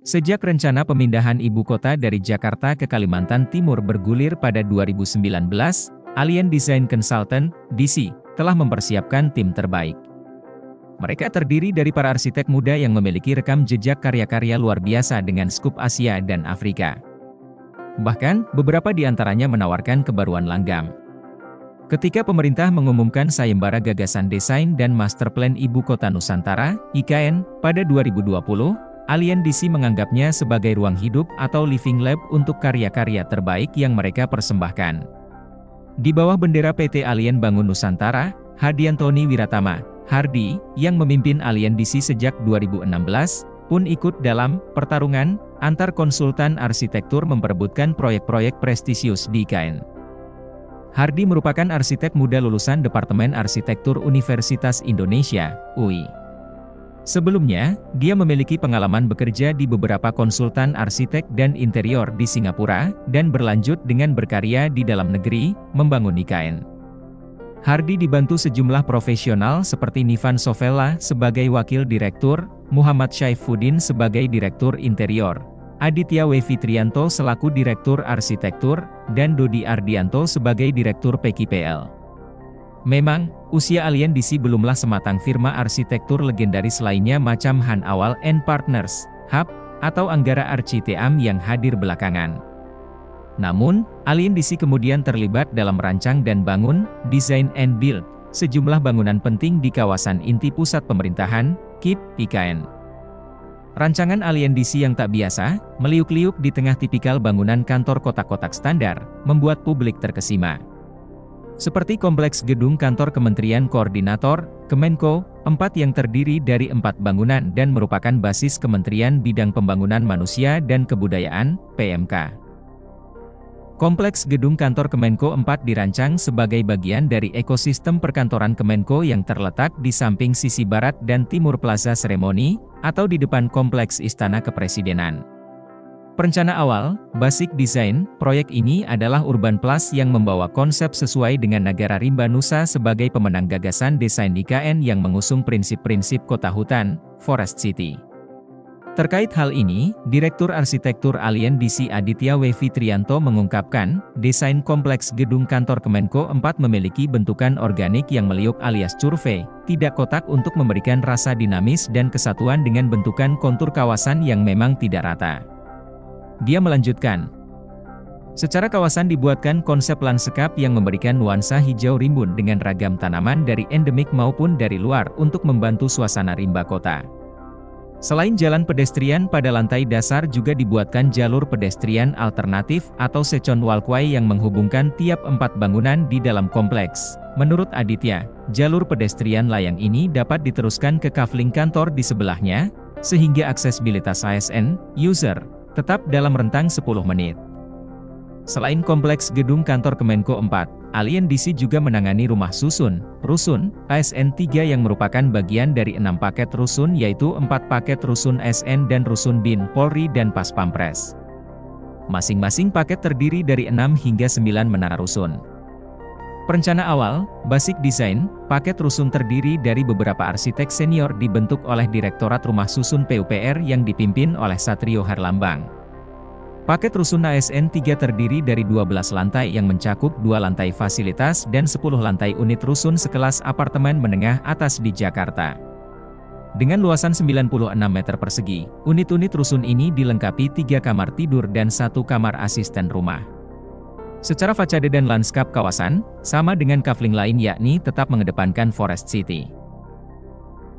Sejak rencana pemindahan ibu kota dari Jakarta ke Kalimantan Timur bergulir pada 2019, Alien Design Consultant, DC, telah mempersiapkan tim terbaik. Mereka terdiri dari para arsitek muda yang memiliki rekam jejak karya-karya luar biasa dengan skup Asia dan Afrika. Bahkan, beberapa di antaranya menawarkan kebaruan langgam. Ketika pemerintah mengumumkan sayembara gagasan desain dan master plan Ibu Kota Nusantara, IKN, pada 2020, Alien DC menganggapnya sebagai ruang hidup atau living lab untuk karya-karya terbaik yang mereka persembahkan. Di bawah bendera PT Alien Bangun Nusantara, Hadiantoni Wiratama, Hardi, yang memimpin Alien DC sejak 2016, pun ikut dalam pertarungan antar konsultan arsitektur memperebutkan proyek-proyek prestisius di IKN. Hardi merupakan arsitek muda lulusan Departemen Arsitektur Universitas Indonesia, UI. Sebelumnya, dia memiliki pengalaman bekerja di beberapa konsultan arsitek dan interior di Singapura, dan berlanjut dengan berkarya di dalam negeri, membangun IKN. Hardi dibantu sejumlah profesional seperti Nivan Sovella sebagai Wakil Direktur, Muhammad Syaifuddin sebagai Direktur Interior, Aditya W. Fitrianto selaku Direktur Arsitektur, dan Dodi Ardianto sebagai Direktur PKPL. Memang, usia Alien DC belumlah sematang firma arsitektur legendaris lainnya macam Han Awal & Partners, HAP, atau Anggara Architeam yang hadir belakangan. Namun, Alien DC kemudian terlibat dalam merancang dan bangun, design and build, sejumlah bangunan penting di kawasan inti pusat pemerintahan, KIP, IKN. Rancangan Alien DC yang tak biasa, meliuk-liuk di tengah tipikal bangunan kantor kotak-kotak standar, membuat publik terkesima. Seperti kompleks gedung kantor Kementerian Koordinator, Kemenko, 4 yang terdiri dari 4 bangunan dan merupakan basis Kementerian Bidang Pembangunan Manusia dan Kebudayaan, PMK. Kompleks gedung kantor Kemenko 4 dirancang sebagai bagian dari ekosistem perkantoran Kemenko yang terletak di samping sisi barat dan timur Plaza Seremoni, atau di depan Kompleks Istana Kepresidenan. Perencana awal, basic design, proyek ini adalah Urban Plus yang membawa konsep sesuai dengan negara rimba Nusa sebagai pemenang gagasan desain IKN yang mengusung prinsip-prinsip kota hutan, Forest City. Terkait hal ini, Direktur Arsitektur Alien DC Aditya W. Fitrianto mengungkapkan, desain kompleks gedung kantor Kemenko 4 memiliki bentukan organik yang meliuk alias curve, tidak kotak untuk memberikan rasa dinamis dan kesatuan dengan bentukan kontur kawasan yang memang tidak rata. Dia melanjutkan, secara kawasan dibuatkan konsep lanskap yang memberikan nuansa hijau rimbun dengan ragam tanaman dari endemik maupun dari luar untuk membantu suasana rimba kota. Selain jalan pedestrian pada lantai dasar juga dibuatkan jalur pedestrian alternatif atau second walkway yang menghubungkan tiap 4 bangunan di dalam kompleks. Menurut Aditya, jalur pedestrian layang ini dapat diteruskan ke kafling kantor di sebelahnya, sehingga aksesibilitas ASN, user, tetap dalam rentang 10 menit. Selain kompleks gedung kantor Kemenko 4, Alien DC juga menangani rumah susun, rusun, ASN 3 yang merupakan bagian dari 6 paket rusun yaitu 4 paket rusun SN dan rusun BIN, Polri dan Pas Pampres. Masing-masing paket terdiri dari 6 hingga 9 menara rusun. Perencana awal, basic design, paket rusun terdiri dari beberapa arsitek senior dibentuk oleh Direktorat Rumah Susun PUPR yang dipimpin oleh Satrio Harlambang. Paket rusun ASN 3 terdiri dari 12 lantai yang mencakup 2 lantai fasilitas dan 10 lantai unit rusun sekelas apartemen menengah atas di Jakarta. Dengan luasan 96 meter persegi, unit-unit rusun ini dilengkapi 3 kamar tidur dan 1 kamar asisten rumah. Secara fasade dan lanskap kawasan, sama dengan kafling lain yakni tetap mengedepankan Forest City.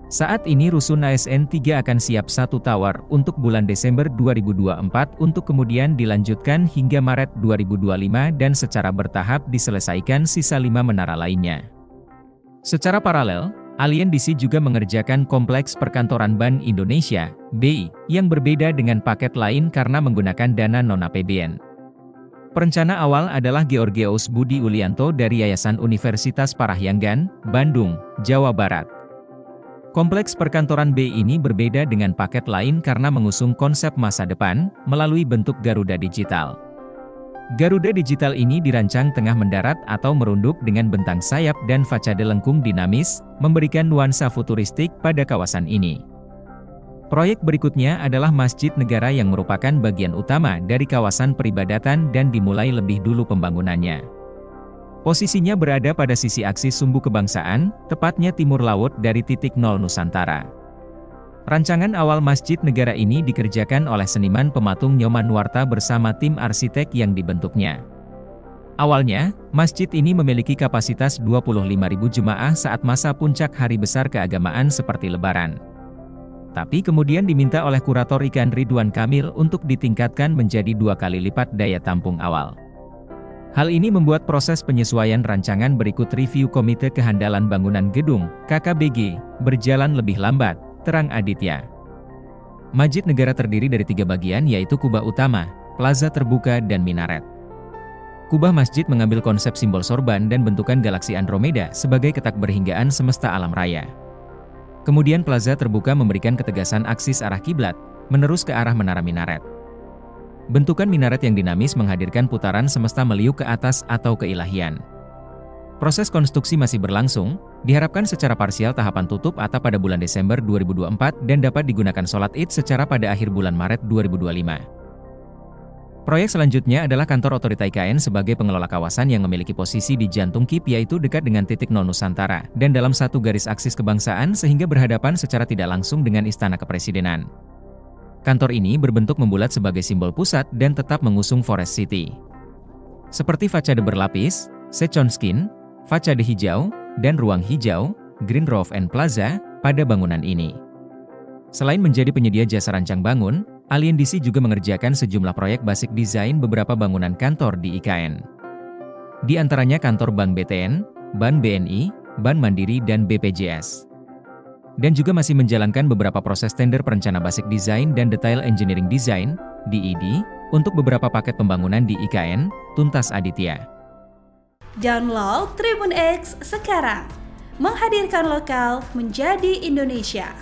Saat ini rusun ASN 3 akan siap 1 tower untuk bulan Desember 2024 untuk kemudian dilanjutkan hingga Maret 2025 dan secara bertahap diselesaikan sisa 5 menara lainnya. Secara paralel, Alien DC juga mengerjakan kompleks perkantoran Bank Indonesia, BI, yang berbeda dengan paket lain karena menggunakan dana non-APBN. Perencana awal adalah Georgeus Budi Ulianto dari Yayasan Universitas Parahyanggan, Bandung, Jawa Barat. Kompleks perkantoran B ini berbeda dengan paket lain karena mengusung konsep masa depan, melalui bentuk Garuda Digital. Garuda Digital ini dirancang tengah mendarat atau merunduk dengan bentang sayap dan fasade lengkung dinamis, memberikan nuansa futuristik pada kawasan ini. Proyek berikutnya adalah Masjid Negara yang merupakan bagian utama dari kawasan peribadatan dan dimulai lebih dulu pembangunannya. Posisinya berada pada sisi aksis sumbu kebangsaan, tepatnya timur laut dari titik nol Nusantara. Rancangan awal Masjid Negara ini dikerjakan oleh seniman pematung Nyoman Nuarta bersama tim arsitek yang dibentuknya. Awalnya, masjid ini memiliki kapasitas 25.000 jemaah saat masa puncak hari besar keagamaan seperti Lebaran. Tapi kemudian diminta oleh kurator IKN Ridwan Kamil untuk ditingkatkan menjadi 2 kali lipat daya tampung awal. Hal ini membuat proses penyesuaian rancangan berikut review Komite Kehandalan Bangunan Gedung, KKBG, berjalan lebih lambat, terang Aditya. Masjid Negara terdiri dari 3 bagian yaitu kubah utama, plaza terbuka dan minaret. Kubah masjid mengambil konsep simbol sorban dan bentukan galaksi Andromeda sebagai ketak berhinggaan semesta alam raya. Kemudian plaza terbuka memberikan ketegasan aksis arah kiblat, menerus ke arah menara minaret. Bentukan minaret yang dinamis menghadirkan putaran semesta meliuk ke atas atau keilahian. Proses konstruksi masih berlangsung, diharapkan secara parsial tahapan tutup atap pada bulan Desember 2024 dan dapat digunakan sholat Id secara pada akhir bulan Maret 2025. Proyek selanjutnya adalah kantor otorita IKN sebagai pengelola kawasan yang memiliki posisi di jantung KIP yaitu dekat dengan titik nol Nusantara, dan dalam satu garis aksis kebangsaan sehingga berhadapan secara tidak langsung dengan Istana Kepresidenan. Kantor ini berbentuk membulat sebagai simbol pusat dan tetap mengusung Forest City. Seperti fasade berlapis, Sechonskin, fasade hijau, dan ruang hijau, Green Roof and Plaza, pada bangunan ini. Selain menjadi penyedia jasa rancang bangun, Aliendisi juga mengerjakan sejumlah proyek basic design beberapa bangunan kantor di IKN. Di antaranya kantor Bank BTN, Bank BNI, Bank Mandiri dan BPJS. Dan juga masih menjalankan beberapa proses tender perencana basic design dan detail engineering design, DED, untuk beberapa paket pembangunan di IKN, tuntas Aditya. Download Tribun X sekarang, menghadirkan lokal menjadi Indonesia.